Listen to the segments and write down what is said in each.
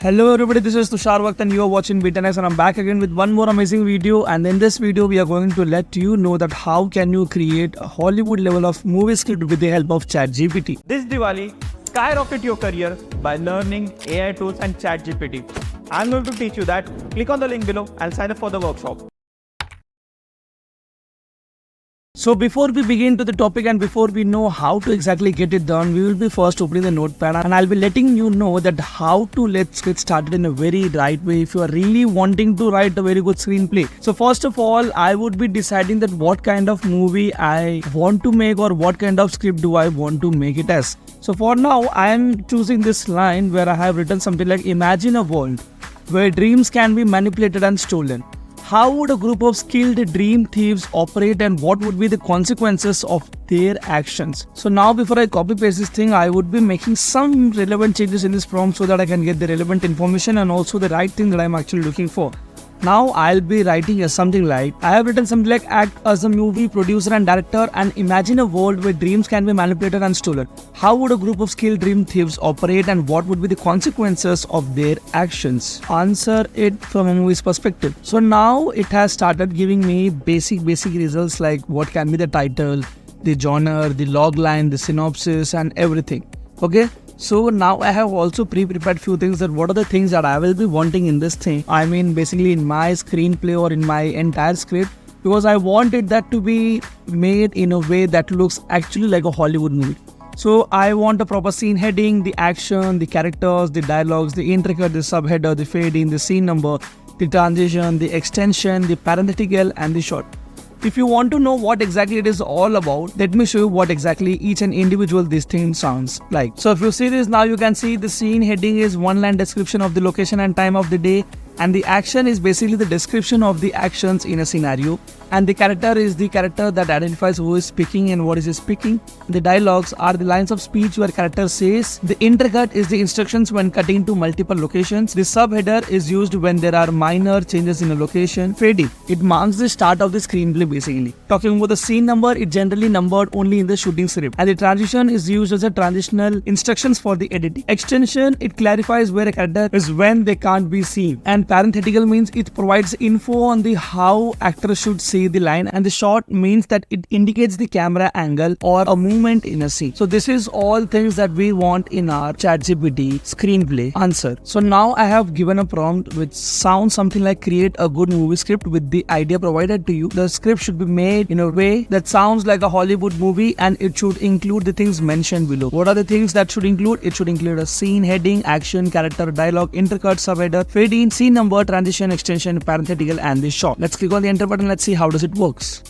Hello everybody, this is Tushar Waqt and you are watching Be10x and I'm back again with one more amazing video. And in this video we are going to let you know that how can you create a Hollywood level of movie script with the help of ChatGPT. This Diwali, skyrocket your career by learning AI tools and ChatGPT. I'm going to teach you that. Click on the link below and sign up for the workshop. So before we begin to the topic and before we know how to exactly get it done, we will be first opening the notepad and I'll be letting you know that how to let's get started in a very right way if you are really wanting to write a very good screenplay. So first of all, I would be deciding that what kind of movie I want to make or what kind of script do I want to make it as. So for now, I am choosing this line where I have written something like, imagine a world where dreams can be manipulated and stolen. How would a group of skilled dream thieves operate and what would be the consequences of their actions? So now before I copy paste this thing, I would be making some relevant changes in this prompt so that I can get the relevant information and also the right thing that I'm actually looking for. Now I'll be writing something like, I have written something like, act as a movie producer and director and imagine a world where dreams can be manipulated and stolen. How would a group of skilled dream thieves operate and what would be the consequences of their actions? Answer it from a movie's perspective. So now it has started giving me basic results like what can be the title, the genre, the logline, the synopsis and everything. Okay. So now I have also pre-prepared few things that what are the things that I will be wanting in this thing. I mean basically in my screenplay or in my entire script, because I wanted that to be made in a way that looks actually like a Hollywood movie. So I want a proper scene heading, the action, the characters, the dialogues, the intricate, the subheader, the fading, the scene number, the transition, the extension, the parenthetical and the short. If you want to know what exactly it is all about, let me show you what exactly each and individual this thing sounds like. So if you see this now, you can see the scene heading is one-line description of the location and time of the day, and the action is basically the description of the actions in a scenario, and the character is the character that identifies who is speaking and what is speaking. The dialogues are the lines of speech where character says. The intercut is the instructions when cutting to multiple locations. The subheader is used when there are minor changes in a location. Fading, it marks the start of the screenplay basically. Talking about the scene number, it generally numbered only in the shooting script. And the transition is used as a transitional instructions for the editing. Extension, it clarifies where a character is when they can't be seen. And parenthetical means it provides info on the how actors should say the line, and the short means that it indicates the camera angle or a movement in a scene. So this is all things that we want in our ChatGPT screenplay answer. So now I have given a prompt which sounds something like create a good movie script with the idea provided to you. The script should be made in a way that sounds like a Hollywood movie and it should include the things mentioned below. What are the things that should include? It should include a scene heading, action, character, dialogue, intercut, subheader, fade-in, scene number, transition, extension, parenthetical and the short. Let's click on the enter button. Let's see how does it works.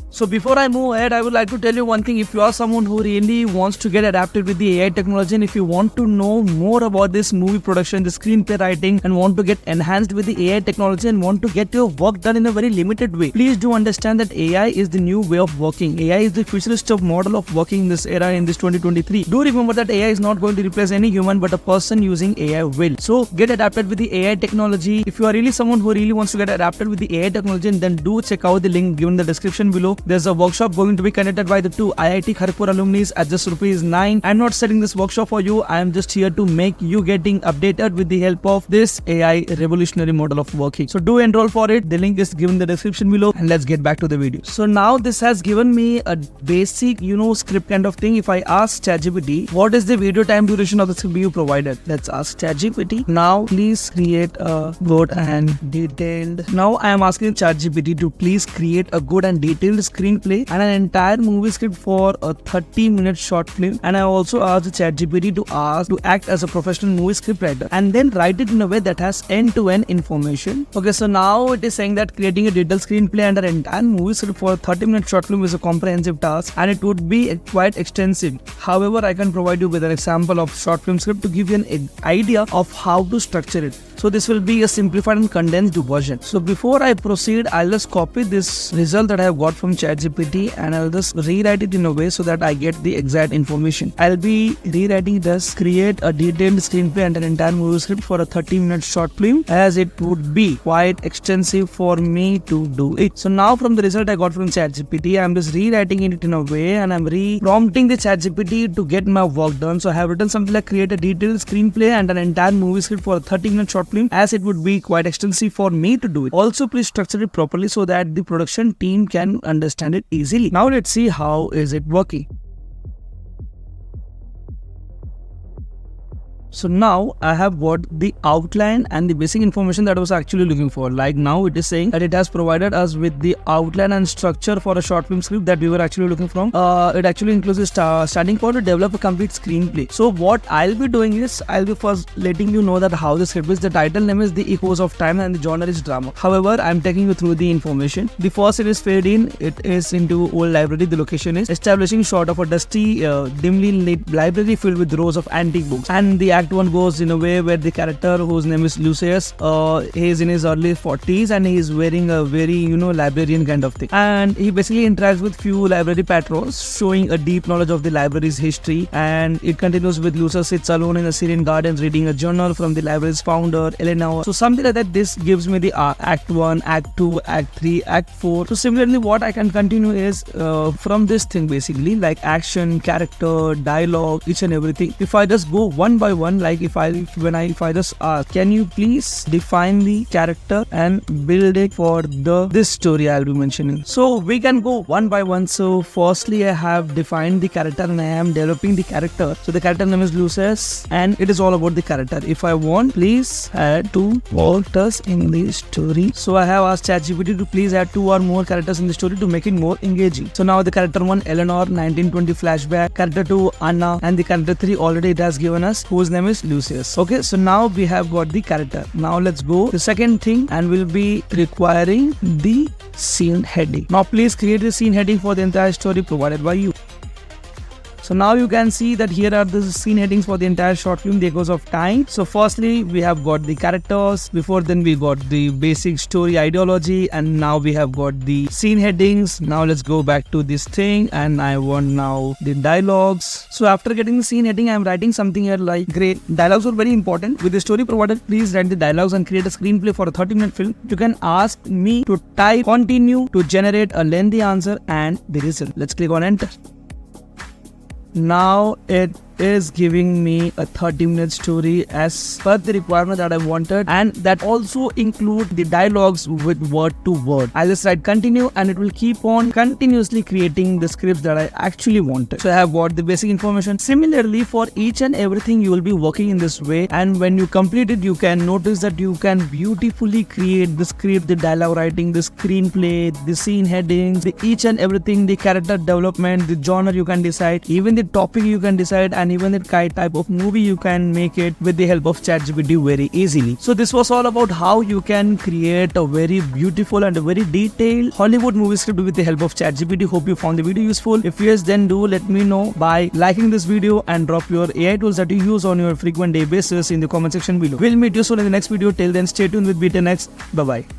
So before I move ahead, I would like to tell you one thing. If you are someone who really wants to get adapted with the AI technology and if you want to know more about this movie production, the screenplay writing and want to get enhanced with the AI technology and want to get your work done in a very limited way, please do understand that AI is the new way of working. AI is the futuristic model of working in this era in this 2023. Do remember that AI is not going to replace any human but a person using AI will. So get adapted with the AI technology. If you are really someone who really wants to get adapted with the AI technology, then do check out the link given in the description below. There's a workshop going to be conducted by the two IIT Kharagpur alumni at just ₹9. I'm not setting this workshop for you. I am just here to make you getting updated with the help of this AI revolutionary model of working. So do enroll for it. The link is given in the description below and let's get back to the video. So now this has given me a basic, script kind of thing. If I ask ChatGPT, what is the video time duration of the script you provided? Let's ask ChatGPT. Now please create a good and detailed. Now I am asking ChatGPT to please create a good and detailed screenplay and an entire movie script for a 30-minute short film. And I also asked ChatGPT to act as a professional movie scriptwriter and then write it in a way that has end-to-end information. Okay, so now it is saying that creating a detailed screenplay and an entire movie script for a 30-minute short film is a comprehensive task and it would be quite extensive. However, I can provide you with an example of short film script to give you an idea of how to structure it. So this will be a simplified and condensed version. So before I proceed, I'll just copy this result that I have got from ChatGPT and I'll just rewrite it in a way so that I get the exact information. I'll be rewriting this: create a detailed screenplay and an entire movie script for a 30-minute short film, as it would be quite extensive for me to do it. So now from the result I got from ChatGPT, I'm just rewriting it in a way and I'm prompting the ChatGPT to get my work done. So I have written something like create a detailed screenplay and an entire movie script for a 30-minute short film, as it would be quite extensive for me to do it. Also, please structure it properly so that the production team can understand it easily. Now let's see how is it working. So now I have got the outline and the basic information that I was actually looking for. Like now it is saying that it has provided us with the outline and structure for a short film script that we were actually looking from. It actually includes the starting point to develop a complete screenplay. So what I'll be doing is, I'll be first letting you know that how the script is. The title name is The Echoes of Time and the genre is drama. However, I'm taking you through the information. The first it is fade in. It is into old library. The location is establishing shot of a dusty, dimly lit library filled with rows of antique books. And the act one goes in a way where the character, whose name is Lucius, he is in his early 40s and he is wearing a very librarian kind of thing, and he basically interacts with few library patrons, showing a deep knowledge of the library's history. And it continues with Lucius sits alone in a serene garden reading a journal from the library's founder, Eleanor. So something like that. This gives me the act 1, act 2, act 3, act 4. So similarly what I can continue is from this thing, basically like action, character, dialogue, each and everything. If I just go one by one, like if I just ask, can you please define the character and build it for this story I'll be mentioning. So we can go one by one. So firstly I have defined the character and I am developing the character. So the character name is Lucius and it is all about the character. If I want, please add 2 characters in the story. So I have asked ChatGPT to please add 2 or more characters in the story to make it more engaging. So now the character 1, Eleanor, 1920 flashback, character 2, Anna, and the character 3 already it has given us, whose name is Lucius. Okay, so now we have got the character. Now let's go to the second thing, and we'll be requiring the scene heading. Now please create the scene heading for the entire story provided by you. So now you can see that here are the scene headings for the entire short film, The Echoes of Time. So firstly, we have got the characters. Before then, we got the basic story ideology, and now we have got the scene headings. Now let's go back to this thing, and I want now the dialogues. So after getting the scene heading, I am writing something here like, great, dialogues are very important. With the story provided, please write the dialogues and create a screenplay for a 30-minute film. You can ask me to type continue to generate a lengthy answer and the result. Let's click on enter. Now it is giving me a 30-minute story as per the requirement that I wanted, and that also include the dialogues with word to word. I'll just write continue and it will keep on continuously creating the scripts that I actually wanted. So I have got the basic information. Similarly, for each and everything you will be working in this way, and when you complete it, you can notice that you can beautifully create the script, the dialogue writing, the screenplay, the scene headings, the each and everything, the character development, the genre you can decide, even the topic you can decide, and even the type of movie you can make it with the help of ChatGPT very easily. So this was all about how you can create a very beautiful and a very detailed Hollywood movie script with the help of ChatGPT. Hope you found the video useful. If yes, then do let me know by liking this video and drop your AI tools that you use on your frequent day basis in the comment section below. We'll meet you soon in the next video. Till then, stay tuned with Be10x. Bye bye.